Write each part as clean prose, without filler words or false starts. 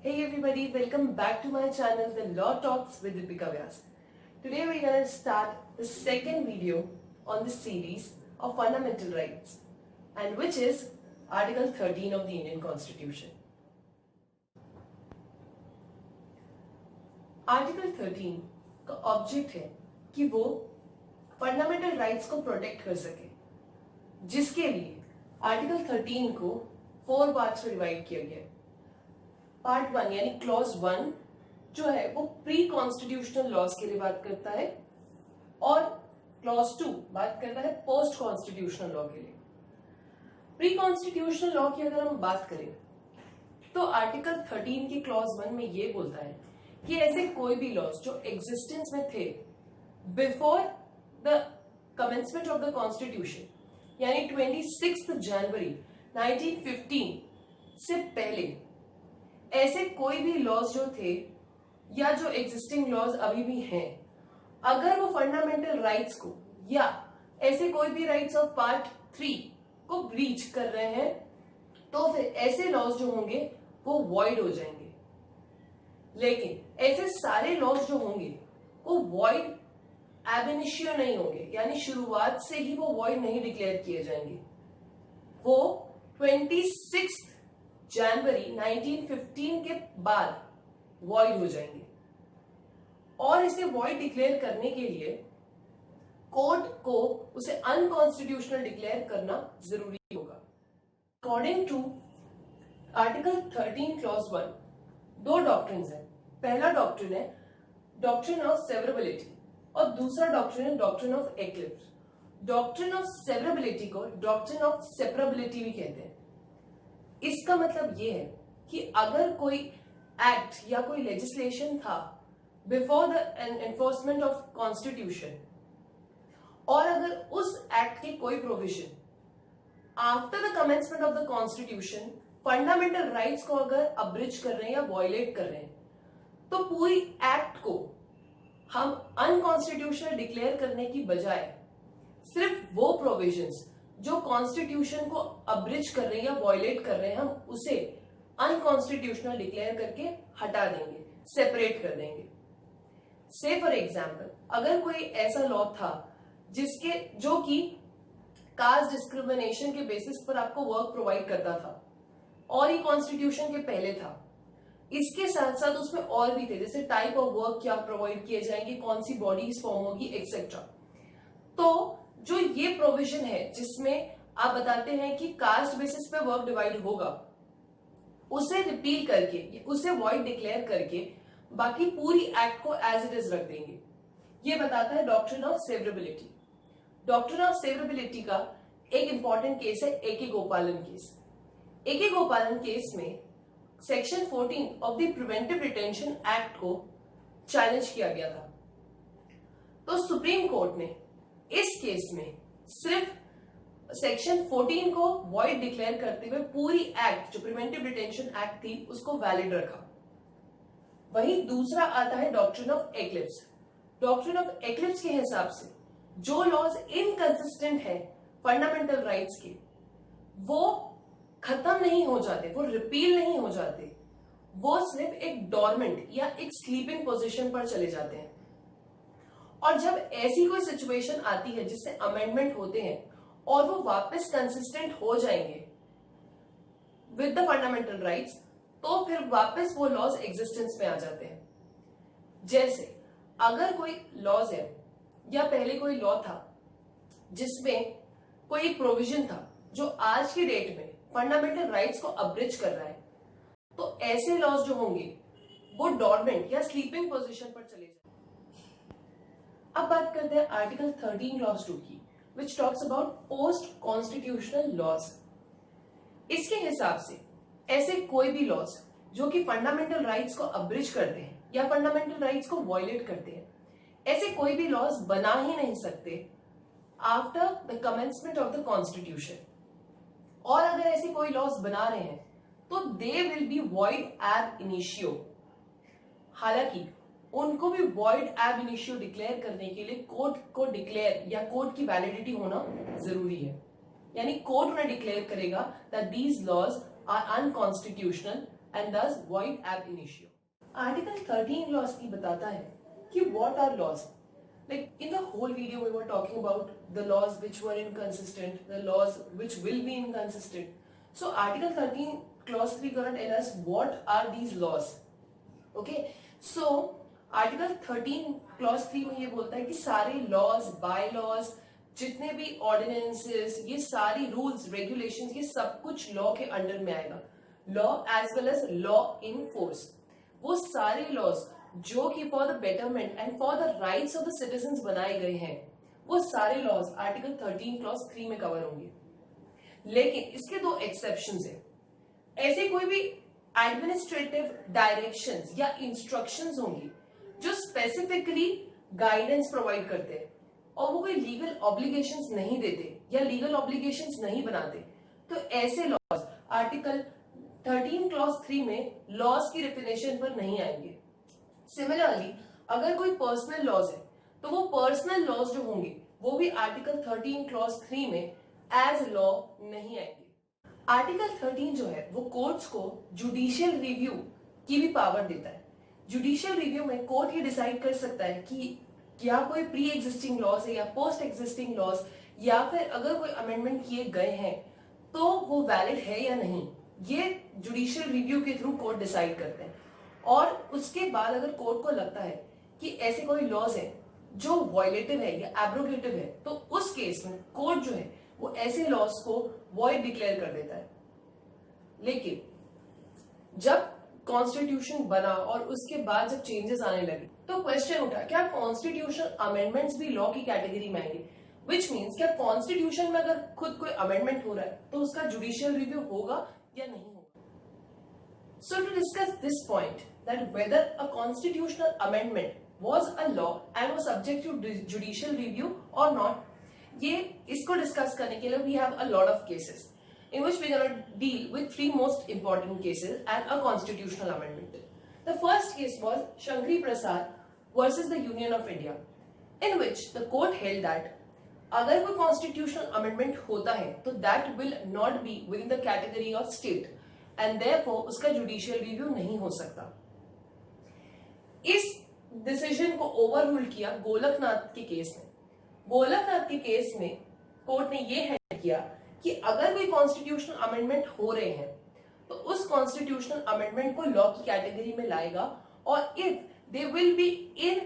Hey everybody, welcome back to my channel, The Law Talks with Deepika Vyas. Today we're going to start the second video on the series of fundamental rights, and which is Article 13 of the Indian Constitution. Article 13 का object है कि वो fundamental rights को protect कर सके, जिसके लिए article 13 को 4 पार्ट्स में डिवाइड किया गया है। पार्ट 1 यानी क्लॉज 1 जो है वो प्री कॉन्स्टिट्यूशनल लॉज के लिए बात करता है, और क्लॉज 2 बात करता है पोस्ट कॉन्स्टिट्यूशनल लॉ के लिए। प्री कॉन्स्टिट्यूशनल लॉ की अगर हम बात करें तो आर्टिकल 13 के क्लॉज 1 में ये बोलता है कि ऐसे कोई भी लॉज जो एग्जिस्टेंस में थे before the commencement of the constitution यानी 26 जनवरी 1915 से पहले ऐसे कोई भी लॉज जो थे या जो एग्जिस्टिंग लॉज अभी भी हैं, अगर वो फंडामेंटल राइट्स को या ऐसे कोई भी राइट्स ऑफ पार्ट 3 को ब्रीच कर रहे हैं तो फिर ऐसे लॉज जो होंगे वो वॉइड हो जाएंगे। लेकिन ऐसे सारे लॉज जो होंगे वो वॉइड एब इनिशियो नहीं होंगे, यानी शुरुआत से ही वो वॉइड नहीं डिक्लेयर किए जाएंगे। वो 26 जनवरी 1915 के बाद वॉइड हो जाएंगे, और इसे वॉइड डिक्लेयर करने के लिए कोर्ट को उसे अनकॉन्स्टिट्यूशनल डिक्लेयर करना जरूरी होगा। अकॉर्डिंग टू आर्टिकल 13 क्लॉज 1 दो डॉक्ट्रिन्स हैं। पहला डॉक्ट्रिन है डॉक्ट्रिन ऑफ सेवरेबिलिटी और दूसरा डॉक्ट्रिन है doctrine of eclipse. Doctrine of severability को डॉक्ट्रिन ऑफ सेपरेबिलिटी भी कहते हैं। इसका मतलब ये है कि अगर कोई एक्ट या कोई लेजिस्लेशन था before the enforcement of constitution, और अगर उस एक्ट की कोई provision after the commencement of the constitution fundamental rights को अगर अब्रिज कर रहे हैं या वॉयलेट कर रहे हैं, तो पूरी एक्ट को हम अनकॉन्स्टिट्यूशनल डिक्लेयर करने की बजाय सिर्फ वो प्रोविजंस जो कॉन्स्टिट्यूशन को अब्रिज कर रहे हैं या वॉयलेट कर रहे हैं, हम उसे अनकॉन्स्टिट्यूशनल डिक्लेयर करके हटा देंगे, सेपरेट कर देंगे। से फॉर एग्जाम्पल, अगर कोई ऐसा लॉ था जो कि कास्ट डिस्क्रिमिनेशन के बेसिस पर आपको वर्क प्रोवाइड करता था और ये कॉन्स्टिट्यूशन के पहले था, इसके साथ साथ उसमें और भी थे, जैसे टाइप ऑफ वर्क क्या प्रोवाइड किए जाएंगे, कौन सी बॉडीज फॉर्म होगी, एक्सेट्रा। तो जो ये प्रोविजन है जिसमें आप बताते हैं कि कास्ट बेसिस पे वर्क डिवाइड होगा, उसे रिपील करके, उसे वॉइड डिक्लेयर करके बाकी पूरी एक्ट को एज इट इज रख देंगे। ये बताता है doctrine of severability. Doctrine of severability का एक इंपॉर्टेंट केस है ए.के. गोपालन केस। ए.के. गोपालन केस में section 14 of the preventive detention act को चैलेंज किया गया था। तो सुप्रीम कोर्ट ने इस केस में सिर्फ सेक्शन 14 को वॉइड डिक्लेयर करते हुए पूरी एक्ट जो प्रिवेंटिव डिटेंशन एक्ट थी उसको वैलिड रखा। वहीं दूसरा आता है doctrine of eclipse. Doctrine of eclipse के हिसाब से जो लॉज इनकंसिस्टेंट है फंडामेंटल राइट्स के, वो खत्म नहीं हो जाते, वो रिपील नहीं हो जाते, वो सिर्फ एक डॉर्मेंट या एक स्लीपिंग पोजीशन पर चले जाते हैं। और जब ऐसी कोई सिचुएशन आती है जिससे अमेंडमेंट होते हैं और वो वापस कंसिस्टेंट हो जाएंगे विद द फंडामेंटल राइट्स, तो फिर वापस वो लॉज एग्जिस्टेंस में आ जाते हैं। जैसे अगर कोई लॉज है या पहले कोई लॉ था जिसमें कोई एक प्रोविजन था जो आज की डेट में फंडामेंटल राइट्स को अब्रिज कर रहा है, तो ऐसे लॉज जो होंगे वो डॉर्मेंट या स्लीपिंग पोजीशन पर चले जाएंगे। अब बात करते हैं आर्टिकल 13 क्लॉज 2 की, which talks about post constitutional laws. इसके हिसाब से ऐसे कोई भी लॉज जो कि फंडामेंटल राइट्स को अब्रिज करते हैं या फंडामेंटल राइट्स को वॉयलेट करते हैं, ऐसे कोई भी लॉज बना ही नहीं सकते after the commencement of the constitution. और अगर ऐसे कोई लॉज बना रहे हैं तो दे विल बी वॉइड एब इनिशियो। हालांकि उनको भी वॉइड एब इनिशियो डिक्लेयर करने के लिए कोर्ट को डिक्लेयर या कोर्ट की वैलिडिटी होना जरूरी है, यानी कोर्ट उन्हें डिक्लेयर करेगा that these laws are unconstitutional and thus void ab initio. Article 13 laws की बताता है कि what are laws. Like in the whole video we were talking about the laws which were inconsistent, the laws which will be inconsistent. So Article 13 clause 3 gonna tell us what are these laws. Okay, so Article 13 clause 3 में ये बोलता है कि सारे laws, bylaws, जितने भी ordinances, ये सारी rules, regulations, ये सब कुछ law के अंडर में आएगा. Law as well as law in force. वो सारे laws जो कि for the betterment and for the rights of the citizens बनाए गए हैं, वो सारे लॉज आर्टिकल 13 क्लॉज 3 में कवर होंगे. लेकिन इसके दो एक्सेप्शंस हैं. ऐसे कोई भी एडमिनिस्ट्रेटिव डायरेक्शंस या इंस्ट्रक्शंस होंगी जो स्पेसिफिकली गाइडेंस प्रोवाइड करते हैं और वो कोई लीगल ऑब्लिगेशंस नहीं देते या लीगल ऑब्लिगेशंस नहीं बनाते, तो ऐसे लॉज आर्टिकल 13 क्लॉज 3 में लॉज की डेफिनेशन पर नहीं आएंगे. सिमिलरली अगर कोई पर्सनल लॉज है तो वो पर्सनल लॉज जो होंगे वो भी आर्टिकल 13 क्लॉज 3 में एज लॉ नहीं आएंगे. आर्टिकल 13 जो है वो कोर्ट्स को जुडिशियल रिव्यू की भी पावर देता है. जुडिशियल रिव्यू में कोर्ट ये डिसाइड कर सकता है कि क्या कोई प्री एग्जिस्टिंग लॉज है या पोस्ट एग्जिस्टिंग लॉज, या फिर अगर कोई अमेंडमेंट किए गए हैं तो वो वैलिड है या नहीं. ये जुडिशियल रिव्यू के थ्रू कोर्ट डिसाइड करते हैं. और उसके बाद अगर कोर्ट को लगता है कि ऐसे कोई लॉज है जो वॉयलेटिव है या एब्रोगेटिव है, तो उस केस में कोर्ट जो है वो ऐसे लॉज को वॉइड डिक्लेयर कर देता है. लेकिन जब कॉन्स्टिट्यूशन बना और उसके बाद जब चेंजेस आने लगे तो क्वेश्चन उठा, क्या कॉन्स्टिट्यूशनल अमेंडमेंट्स भी लॉ की कैटेगरी में आएंगे? विच मीन्स क्या कॉन्स्टिट्यूशन में अगर खुद कोई अमेंडमेंट हो रहा है तो उसका जुडिशियल रिव्यू होगा या नहीं होगा? So to discuss this point, that whether a constitutional amendment was a law and was subject to judicial review or not, ये इसको डिस्कस करने के लिए we have a lot of cases in which we're going to deal with three most important cases and a constitutional amendment. The first case was Shankari Prasad versus the Union of India, in which the court held that अगर कोई constitutional amendment होता है तो that will not be within the category of state and therefore उसका judicial review नहीं हो सकता. इस डिसीजन को ओवररूल किया गोलकनाथ के केस में. गोलकनाथ के केस में कोर्ट ने ये हैंड किया कि अगर कोई कॉन्स्टिट्यूशनल अमेंडमेंट हो रहे हैं तो उस कॉन्स्टिट्यूशनल अमेंडमेंट को लॉ की कैटेगरी में लाएगा, और if they will be in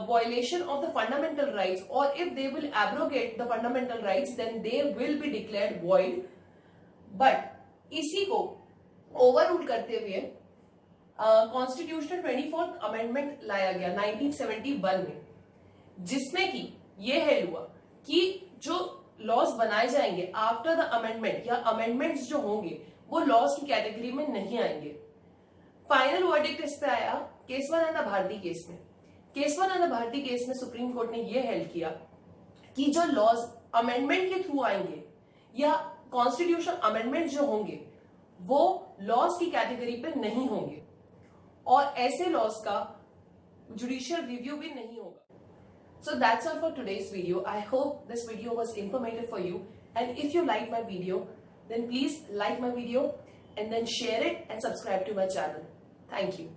violation of the fundamental rights or if they will abrogate the fundamental rights then they will be declared void. But इसी को ओवररूल करते हुए कॉन्स्टिट्यूशनल 24th अमेंडमेंट लाया गया 1971 में, जिसमें कि ये है हुआ कि जो लॉज बनाए जाएंगे आफ्टर द अमेंडमेंट या अमेंडमेंट्स जो होंगे वो लॉज की कैटेगरी में नहीं आएंगे. फाइनल वर्डिक्ट इस पे आया केशवानंद भारती केस में. केशवानंद भारती केस में सुप्रीम कोर्ट ने यह हेल्ड किया कि जो लॉज अमेंडमेंट के थ्रू आएंगे या कॉन्स्टिट्यूशनल अमेंडमेंट जो होंगे वो लॉज की कैटेगरी पे नहीं होंगे और ऐसे लॉज का जुडिशियल रिव्यू भी नहीं होगा. So that's all for today's video. I hope this video was informative for you, and if you like my video then please like my video and then share it and subscribe to my channel. Thank you.